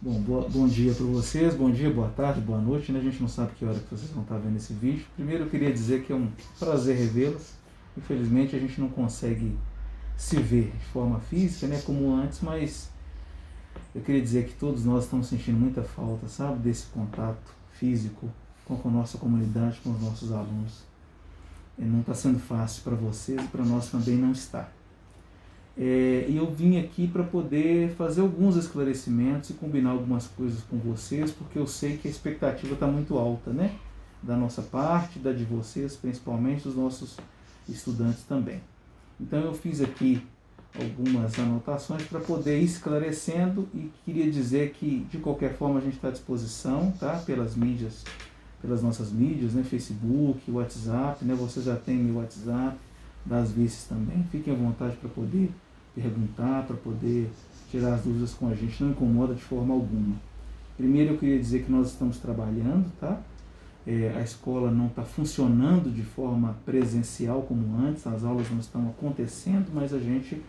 Bom, bom dia para vocês, bom dia, boa tarde, boa noite, né? A gente não sabe que hora que vocês vão estar vendo esse vídeo. Primeiro eu queria dizer que é um prazer revê-los. Infelizmente a gente não consegue se ver de forma física, né, como antes, mas eu queria dizer que todos nós estamos sentindo muita falta, sabe, desse contato físico com a nossa comunidade, com os nossos alunos. E não está sendo fácil para vocês e para nós também não está. E eu vim aqui para poder fazer alguns esclarecimentos e combinar algumas coisas com vocês, porque eu sei que a expectativa está muito alta, né? Da nossa parte, da de vocês, principalmente dos nossos estudantes também. Então eu fiz aqui algumas anotações para poder ir esclarecendo e queria dizer que de qualquer forma a gente está à disposição, tá? Pelas mídias, pelas nossas mídias, né? Facebook, WhatsApp, né? Vocês já têm meu WhatsApp, das vices também. Fiquem à vontade para poder perguntar, para poder tirar as dúvidas com a gente, não incomoda de forma alguma. Primeiro eu queria dizer que nós estamos trabalhando, tá? A escola não está funcionando de forma presencial como antes, as aulas não estão acontecendo, mas a gente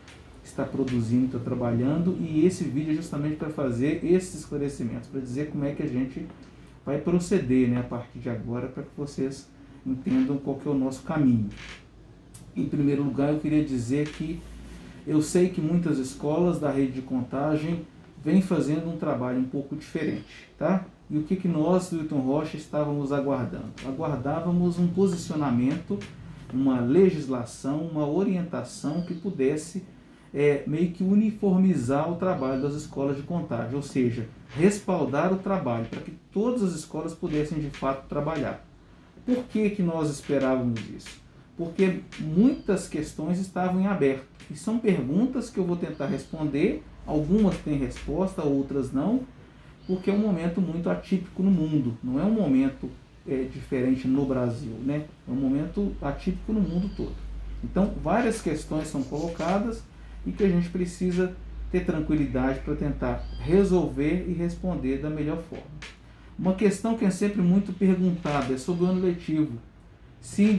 está produzindo, está trabalhando, e esse vídeo é justamente para fazer esses esclarecimentos, para dizer como é que a gente vai proceder, né, a partir de agora, para que vocês entendam qual que é o nosso caminho. Em primeiro lugar, eu queria dizer que eu sei que muitas escolas da rede de Contagem vêm fazendo um trabalho um pouco diferente, tá? E o que nós do Hilton Rocha estávamos aguardando? Aguardávamos um posicionamento, uma legislação, uma orientação que pudesse meio que uniformizar o trabalho das escolas de Contagem, ou seja, respaldar o trabalho para que todas as escolas pudessem de fato trabalhar. Por que nós esperávamos isso? Porque muitas questões estavam em aberto. E são perguntas que eu vou tentar responder, algumas têm resposta, outras não, porque é um momento muito atípico no mundo, não é um momento diferente no Brasil, né? É um momento atípico no mundo todo. Então, várias questões são colocadas e que a gente precisa ter tranquilidade para tentar resolver e responder da melhor forma. Uma questão que é sempre muito perguntada é sobre o ano letivo. Se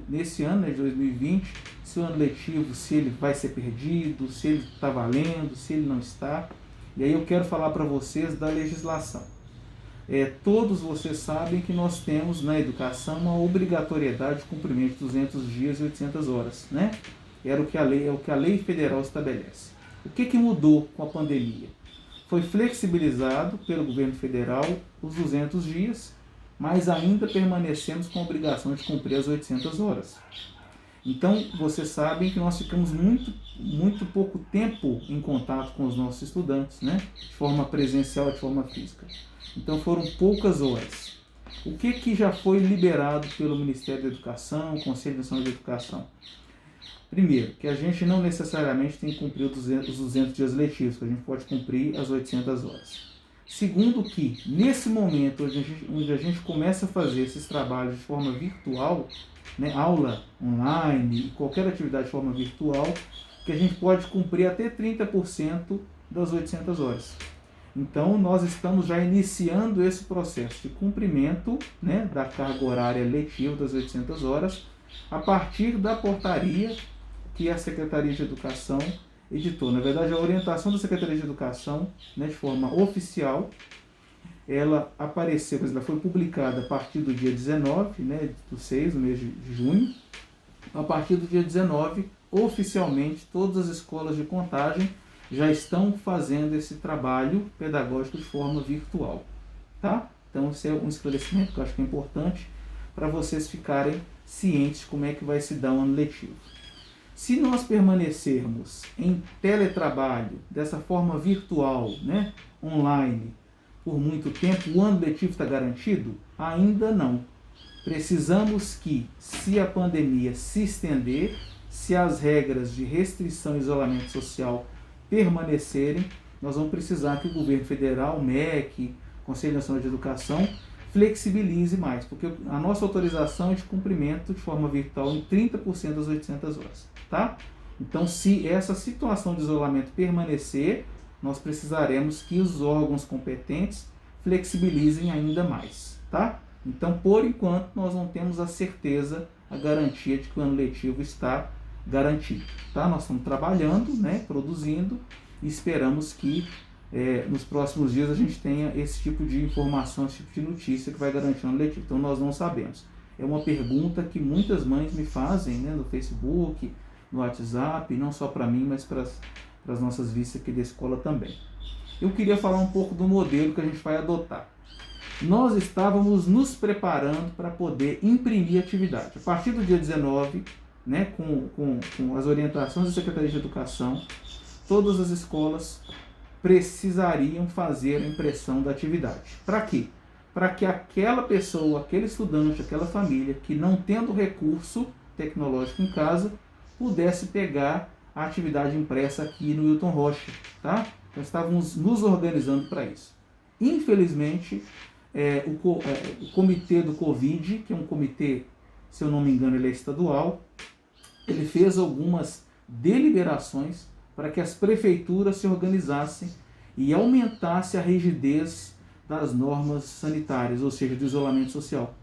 nesse ano de 2020, se o ano letivo, se ele vai ser perdido, se ele está valendo, se ele não está. E aí eu quero falar para vocês da legislação. Todos vocês sabem que nós temos na educação uma obrigatoriedade de cumprimento de 200 dias e 800 horas, né? É o que a lei federal estabelece. O que mudou com a pandemia? Foi flexibilizado pelo governo federal os 200 dias, mas ainda permanecemos com a obrigação de cumprir as 800 horas. Então, vocês sabem que nós ficamos muito pouco tempo em contato com os nossos estudantes, né? De forma presencial, de forma física. Então, foram poucas horas. O que já foi liberado pelo Ministério da Educação, Conselho Nacional de Educação? Primeiro, que a gente não necessariamente tem que cumprir os 200 dias letivos, que a gente pode cumprir as 800 horas. Segundo que, nesse momento onde a gente começa a fazer esses trabalhos de forma virtual, né, aula online e qualquer atividade de forma virtual, que a gente pode cumprir até 30% das 800 horas. Então, nós estamos já iniciando esse processo de cumprimento, né, da carga horária letiva das 800 horas, a partir da portaria que a Secretaria de Educação editou. Na verdade, a orientação da Secretaria de Educação, né, de forma oficial, ela apareceu, ela foi publicada a partir do dia 19, né, do 6, no mês de junho. A partir do dia 19, oficialmente, todas as escolas de Contagem já estão fazendo esse trabalho pedagógico de forma virtual, tá? Então, esse é um esclarecimento que eu acho que é importante para vocês ficarem cientes de como é que vai se dar o ano letivo. Se nós permanecermos em teletrabalho, dessa forma virtual, né, online, por muito tempo, o ano letivo está garantido? Ainda não. Precisamos que, se a pandemia se estender, se as regras de restrição e isolamento social permanecerem, nós vamos precisar que o governo federal, o MEC, Conselho Nacional de Educação, flexibilize mais, porque a nossa autorização é de cumprimento de forma virtual em 30% das 800 horas, tá? Então, se essa situação de isolamento permanecer, nós precisaremos que os órgãos competentes flexibilizem ainda mais, tá? Então, por enquanto, nós não temos a certeza, a garantia de que o ano letivo está garantido, tá? Nós estamos trabalhando, né, produzindo, e esperamos que nos próximos dias a gente tenha esse tipo de informação, esse tipo de notícia que vai garantir um ano letivo. Então nós não sabemos. É uma pergunta que muitas mães me fazem, né, no Facebook, no WhatsApp, não só para mim, mas para as nossas vistas aqui da escola também. Eu queria falar um pouco do modelo que a gente vai adotar. Nós estávamos nos preparando para poder imprimir atividade. A partir do dia 19, né, com as orientações da Secretaria de Educação, todas as escolas precisariam fazer a impressão da atividade. Para quê? Para que aquela pessoa, aquele estudante, aquela família que não tendo recurso tecnológico em casa, pudesse pegar a atividade impressa aqui no Hilton Rocha, tá? Então estávamos nos organizando para isso. Infelizmente, o comitê do Covid, que é um comitê, se eu não me engano, ele é estadual, ele fez algumas deliberações para que as prefeituras se organizassem e aumentasse a rigidez das normas sanitárias, ou seja, do isolamento social.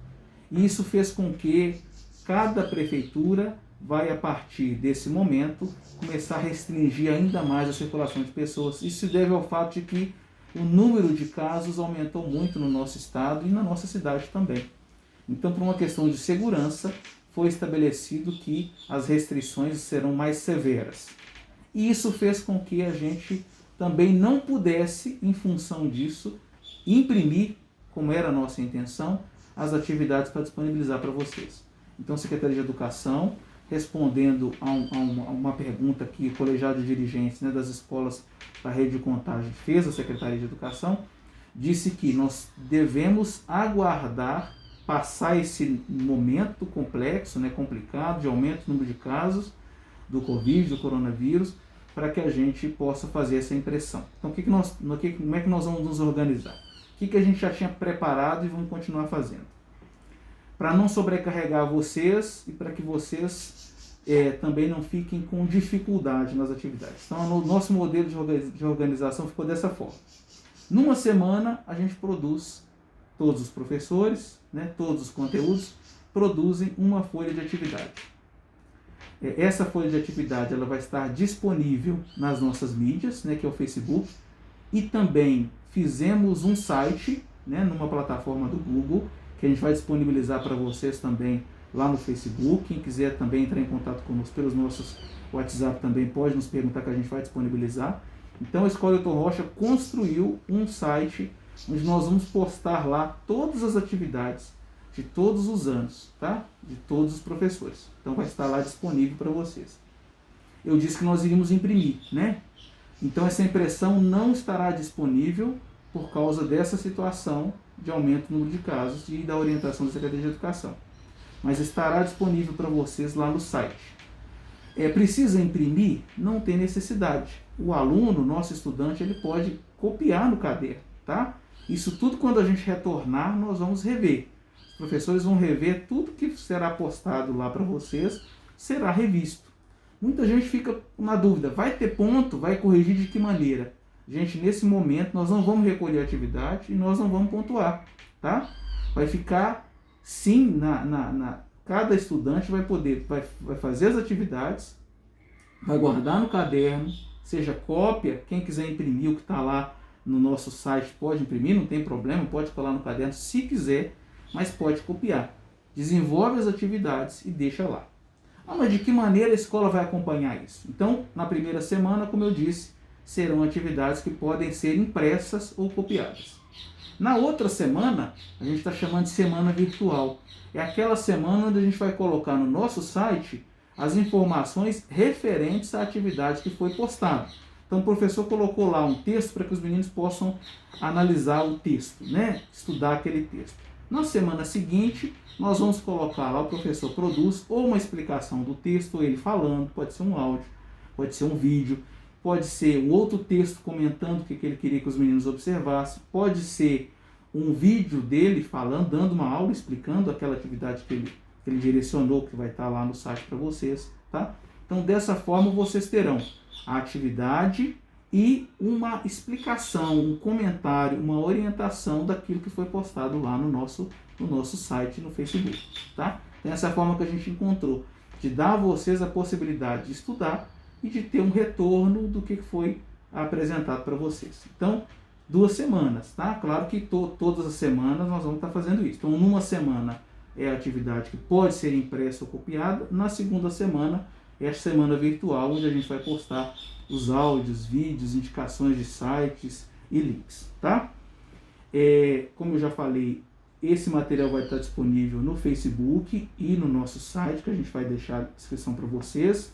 E isso fez com que cada prefeitura vai, a partir desse momento, começar a restringir ainda mais a circulação de pessoas. Isso se deve ao fato de que o número de casos aumentou muito no nosso estado e na nossa cidade também. Então, por uma questão de segurança, foi estabelecido que as restrições serão mais severas. E isso fez com que a gente também não pudesse, em função disso, imprimir, como era a nossa intenção, as atividades para disponibilizar para vocês. Então, a Secretaria de Educação, respondendo a uma pergunta que o colegiado de dirigentes, né, das escolas da rede de contagem fez à Secretaria de Educação, disse que nós devemos aguardar passar esse momento complexo, né, complicado, de aumento do número de casos do Covid, do coronavírus, para que a gente possa fazer essa impressão. Então, como é que nós vamos nos organizar? O que a gente já tinha preparado e vamos continuar fazendo? Para não sobrecarregar vocês e para que vocês também não fiquem com dificuldade nas atividades. Então, o nosso modelo de organização ficou dessa forma. Numa semana, a gente produz, todos os professores, né, todos os conteúdos, produzem uma folha de atividade. Essa folha de atividade ela vai estar disponível nas nossas mídias, né, que é o Facebook, e também fizemos um site, né, numa plataforma do Google, que a gente vai disponibilizar para vocês também lá no Facebook. Quem quiser também entrar em contato conosco pelos nossos WhatsApp também pode nos perguntar, que a gente vai disponibilizar. Então a Escola Hilton Rocha construiu um site onde nós vamos postar lá todas as atividades de todos os anos, tá? De todos os professores. Então vai estar lá disponível para vocês. Eu disse que nós iríamos imprimir, né? Então essa impressão não estará disponível por causa dessa situação de aumento do número de casos e da orientação da Secretaria de Educação. Mas estará disponível para vocês lá no site. Precisa imprimir? Não tem necessidade. O aluno, nosso estudante, ele pode copiar no caderno, tá? Isso tudo, quando a gente retornar, nós vamos rever. Os professores vão rever tudo que será postado lá para vocês, será revisto. Muita gente fica na dúvida, vai ter ponto, vai corrigir de que maneira? Gente, nesse momento nós não vamos recolher a atividade e nós não vamos pontuar, tá? Vai ficar, sim, cada estudante vai fazer as atividades, vai guardar no caderno, seja cópia, quem quiser imprimir o que está lá no nosso site pode imprimir, não tem problema, pode colar no caderno se quiser, mas pode copiar. Desenvolve as atividades e deixa lá. Mas de que maneira a escola vai acompanhar isso? Então, na primeira semana, como eu disse, serão atividades que podem ser impressas ou copiadas. Na outra semana, a gente está chamando de semana virtual. É aquela semana onde a gente vai colocar no nosso site as informações referentes à atividade que foi postada. Então o professor colocou lá um texto para que os meninos possam analisar o texto, né? Estudar aquele texto. Na semana seguinte, nós vamos colocar lá, o professor produz ou uma explicação do texto, ou ele falando, pode ser um áudio, pode ser um vídeo, pode ser um outro texto comentando o que ele queria que os meninos observassem, pode ser um vídeo dele falando, dando uma aula, explicando aquela atividade que ele direcionou, que vai estar lá no site para vocês, tá? Então, dessa forma, vocês terão a atividade e uma explicação, um comentário, uma orientação daquilo que foi postado lá no nosso site, no Facebook, tá? Então, essa é a forma que a gente encontrou de dar a vocês a possibilidade de estudar e de ter um retorno do que foi apresentado para vocês. Então, 2 semanas, tá? Claro que todas as semanas nós vamos estar fazendo isso. Então, numa semana é a atividade que pode ser impressa ou copiada, na segunda semana é a semana virtual, onde a gente vai postar os áudios, vídeos, indicações de sites e links, tá? Como eu já falei, esse material vai estar disponível no Facebook e no nosso site, que a gente vai deixar a descrição para vocês.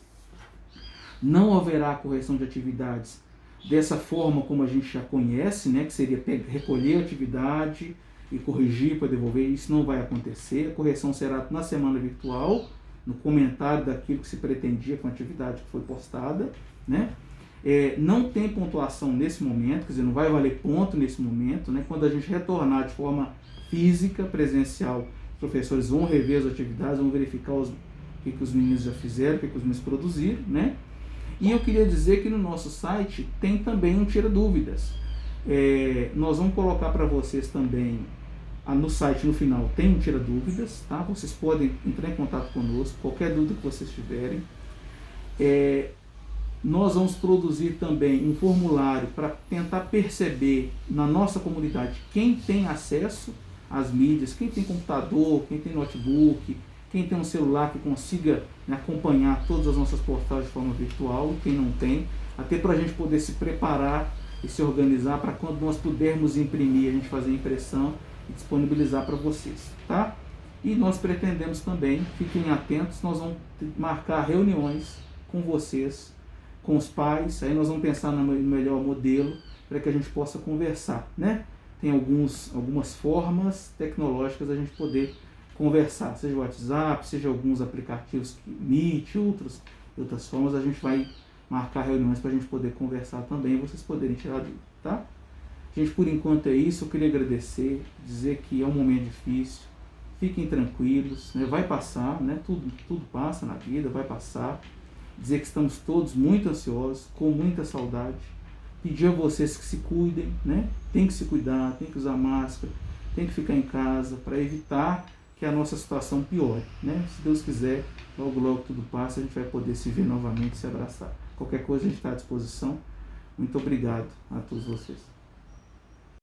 Não haverá correção de atividades dessa forma como a gente já conhece, né, que seria recolher a atividade e corrigir para devolver. Isso não vai acontecer. A correção será na semana virtual, no comentário daquilo que se pretendia com a atividade que foi postada, né? Não tem pontuação nesse momento, quer dizer, não vai valer ponto nesse momento, né? Quando a gente retornar de forma física, presencial, os professores vão rever as atividades, vão verificar o que os meninos já fizeram, o que os meninos produziram, né? E eu queria dizer que no nosso site tem também um Tira Dúvidas. Nós vamos colocar para vocês também, no site no final tem um Tira Dúvidas, tá? Vocês podem entrar em contato conosco, qualquer dúvida que vocês tiverem. Nós vamos produzir também um formulário para tentar perceber na nossa comunidade quem tem acesso às mídias, quem tem computador, quem tem notebook, quem tem um celular que consiga, né, acompanhar todas as nossas postagens de forma virtual, quem não tem, até para a gente poder se preparar e se organizar para quando nós pudermos imprimir, a gente fazer a impressão e disponibilizar para vocês, tá? E nós pretendemos também, fiquem atentos, nós vamos marcar reuniões com vocês, com os pais, aí nós vamos pensar no melhor modelo para que a gente possa conversar, né? Tem algumas formas tecnológicas a gente poder conversar, seja o WhatsApp, seja alguns aplicativos, Meet, outras formas, a gente vai marcar reuniões para a gente poder conversar também, vocês poderem tirar dúvida, tá? Gente, por enquanto é isso, eu queria agradecer, dizer que é um momento difícil, fiquem tranquilos, né? Vai passar, né? Tudo passa na vida, vai passar. Dizer que estamos todos muito ansiosos, com muita saudade, pedir a vocês que se cuidem, né? Tem que se cuidar, tem que usar máscara, tem que ficar em casa para evitar que a nossa situação piore, né? Se Deus quiser, logo tudo passa, a gente vai poder se ver novamente, se abraçar. Qualquer coisa a gente está à disposição. Muito obrigado a todos vocês.